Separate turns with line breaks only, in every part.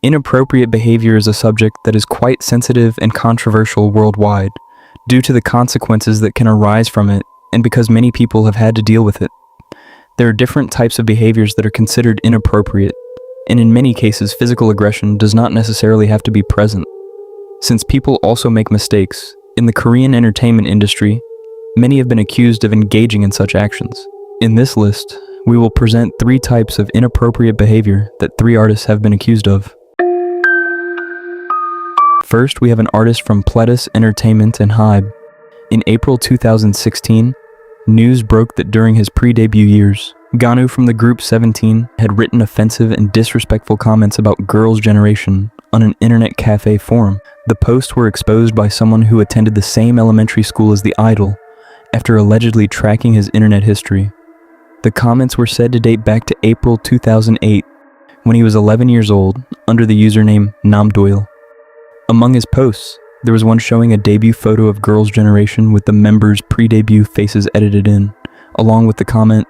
Inappropriate behavior is a subject that is quite sensitive and controversial worldwide, due to the consequences that can arise from it, and because many people have had to deal with it. There are different types of behaviors that are considered inappropriate, and in many cases physical aggression does not necessarily have to be present. Since people also make mistakes, in the Korean entertainment industry, many have been accused of engaging in such actions. In this list, we will present 3 types of inappropriate behavior that 3 artists have been accused of. First, we have an artist from Pledis Entertainment and Hybe. In April 2016, news broke that during his pre-debut years, Wonwoo from the group 17 had written offensive and disrespectful comments about Girls' Generation on an internet cafe forum. The posts were exposed by someone who attended the same elementary school as the idol, after allegedly tracking his internet history. The comments were said to date back to April 2008, when he was 11 years old, under the username Namdoil. Among his posts, there was one showing a debut photo of Girls' Generation with the members' pre-debut faces edited in, along with the comment,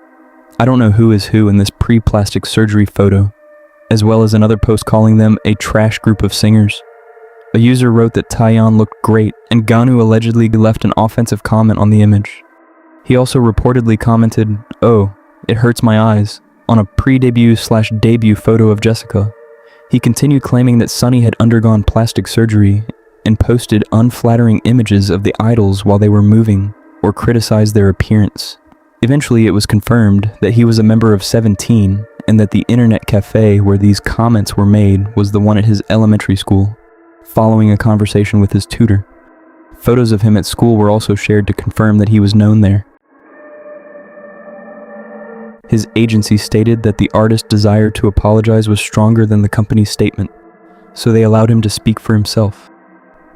"I don't know who is who in this pre-plastic surgery photo," as well as another post calling them a trash group of singers. A user wrote that TION looked great, and Wonwoo allegedly left an offensive comment on the image. He also reportedly commented, "Oh, it hurts my eyes," on a pre-debut/debut photo of Jessica. He continued claiming that Sunny had undergone plastic surgery and posted unflattering images of the idols while they were moving or criticized their appearance. Eventually, it was confirmed that he was a member of 17 and that the internet cafe where these comments were made was the one at his elementary school, following a conversation with his tutor. Photos of him at school were also shared to confirm that he was known there. His agency stated that the artist's desire to apologize was stronger than the company's statement, so they allowed him to speak for himself.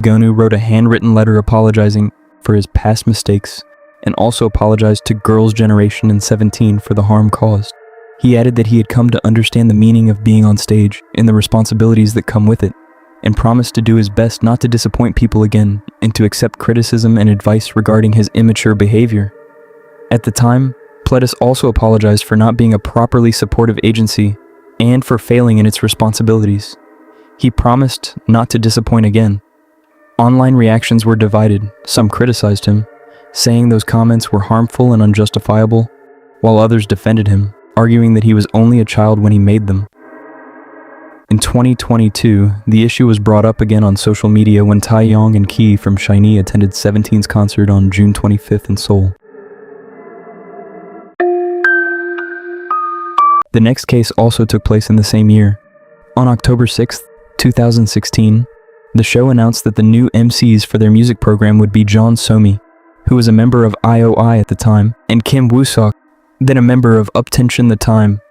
Wonwoo wrote a handwritten letter apologizing for his past mistakes and also apologized to Girls' Generation and 17 for the harm caused. He added that he had come to understand the meaning of being on stage and the responsibilities that come with it, and promised to do his best not to disappoint people again and to accept criticism and advice regarding his immature behavior. At the time, Pledis also apologized for not being a properly supportive agency and for failing in its responsibilities. He promised not to disappoint again. Online reactions were divided. Some criticized him, saying those comments were harmful and unjustifiable, while others defended him, arguing that he was only a child when he made them. In 2022, the issue was brought up again on social media when Taeyong and Ki from SHINee attended 17's concert on June 25th in Seoul. The next case also took place in the same year. On October 6, 2016, the show announced that the new MCs for their music program would be Jeon Somi, who was a member of IOI at the time, and Kim Woo-seok, then a member of UP10TION the time.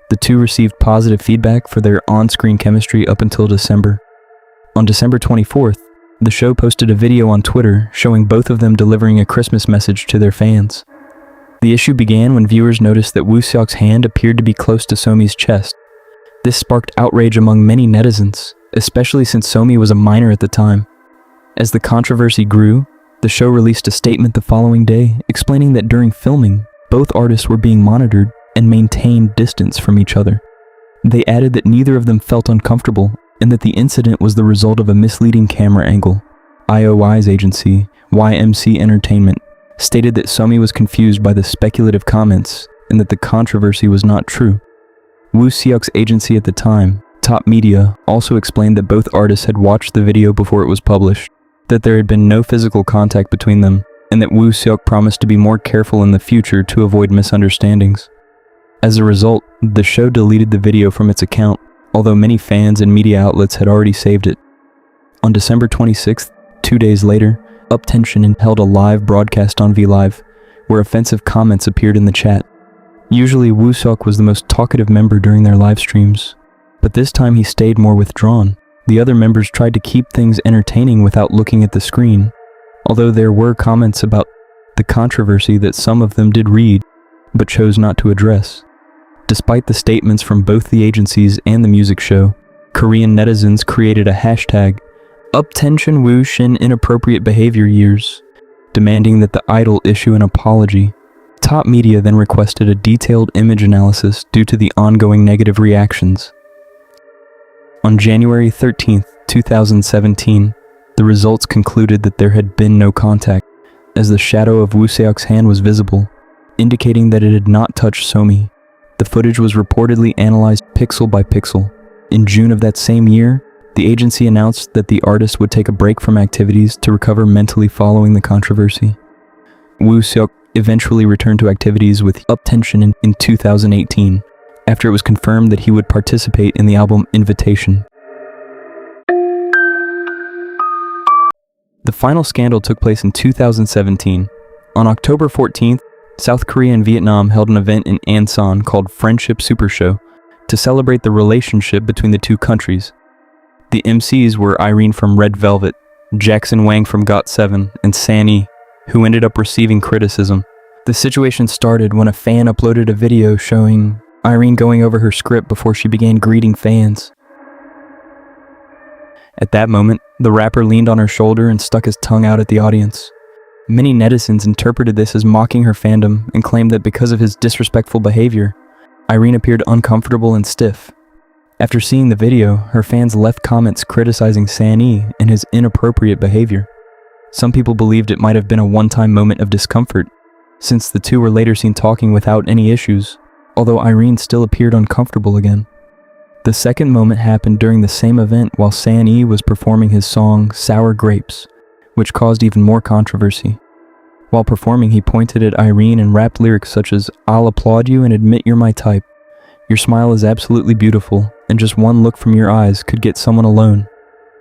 The two received positive feedback for their on-screen chemistry up until December. On December 24th, the show posted a video on Twitter showing both of them delivering a Christmas message to their fans. The issue began when viewers noticed that Woo-seok's hand appeared to be close to Somi's chest. This sparked outrage among many netizens, especially since Somi was a minor at the time. As the controversy grew, the show released a statement the following day explaining that during filming, both artists were being monitored and maintained distance from each other. They added that neither of them felt uncomfortable and that the incident was the result of a misleading camera angle. IOI's agency, YMC Entertainment, stated that Somi was confused by the speculative comments and that the controversy was not true. Woo-seok's agency at the time, Top Media, also explained that both artists had watched the video before it was published, that there had been no physical contact between them, and that Woo-seok promised to be more careful in the future to avoid misunderstandings. As a result, the show deleted the video from its account, although many fans and media outlets had already saved it. On December 26th, 2 days later, UP10TION held a live broadcast on VLive, where offensive comments appeared in the chat. Usually Woo-seok was the most talkative member during their live streams, but this time he stayed more withdrawn. The other members tried to keep things entertaining without looking at the screen, although there were comments about the controversy that some of them did read, but chose not to address. Despite the statements from both the agencies and the music show, Korean netizens created a hashtag, UP10TION Wooshin Inappropriate Behavior Years, demanding that the idol issue an apology. Top Media then requested a detailed image analysis due to the ongoing negative reactions. On January 13th, 2017, the results concluded that there had been no contact, as the shadow of Woo Seok's hand was visible, indicating that it had not touched Somi. The footage was reportedly analyzed pixel by pixel. In June of that same year, the agency announced that the artist would take a break from activities to recover mentally following the controversy. Woo Seok eventually returned to activities with UP10TION in 2018, after it was confirmed that he would participate in the album Invitation. The final scandal took place in 2017. On October 14th, South Korea and Vietnam held an event in Ansan called Friendship Super Show to celebrate the relationship between the two countries. The MCs were Irene from Red Velvet, Jackson Wang from GOT7, and San-E, who ended up receiving criticism. The situation started when a fan uploaded a video showing Irene going over her script before she began greeting fans. At that moment, the rapper leaned on her shoulder and stuck his tongue out at the audience. Many netizens interpreted this as mocking her fandom and claimed that because of his disrespectful behavior, Irene appeared uncomfortable and stiff. After seeing the video, her fans left comments criticizing San-E and his inappropriate behavior. Some people believed it might have been a one-time moment of discomfort, since the two were later seen talking without any issues, although Irene still appeared uncomfortable again. The second moment happened during the same event while San-E was performing his song Sour Grapes, which caused even more controversy. While performing, he pointed at Irene and rapped lyrics such as, "I'll applaud you and admit you're my type. Your smile is absolutely beautiful, and just one look from your eyes could get someone alone,"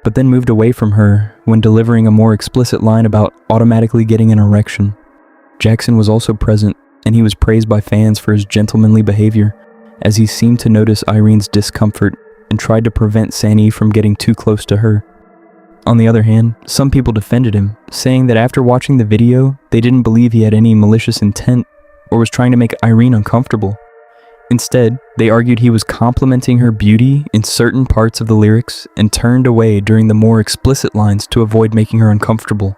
but then moved away from her when delivering a more explicit line about automatically getting an erection. Jackson was also present, and he was praised by fans for his gentlemanly behavior, as he seemed to notice Irene's discomfort and tried to prevent San-E from getting too close to her. On the other hand, some people defended him, saying that after watching the video, they didn't believe he had any malicious intent or was trying to make Irene uncomfortable. Instead, they argued he was complimenting her beauty in certain parts of the lyrics and turned away during the more explicit lines to avoid making her uncomfortable.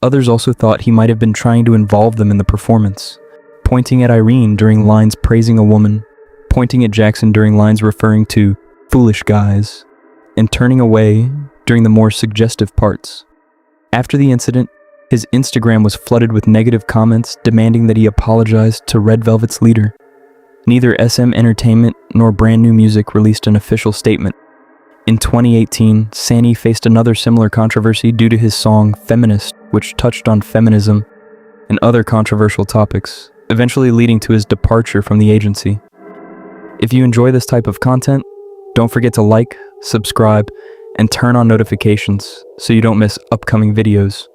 Others also thought he might have been trying to involve them in the performance, pointing at Irene during lines praising a woman, pointing at Jackson during lines referring to foolish guys, and turning away during the more suggestive parts. After the incident, his Instagram was flooded with negative comments demanding that he apologize to Red Velvet's leader. Neither SM Entertainment nor Brand New Music released an official statement. In 2018, San-E faced another similar controversy due to his song Feminist, which touched on feminism and other controversial topics, eventually leading to his departure from the agency. If you enjoy this type of content, don't forget to like, subscribe, and turn on notifications so you don't miss upcoming videos.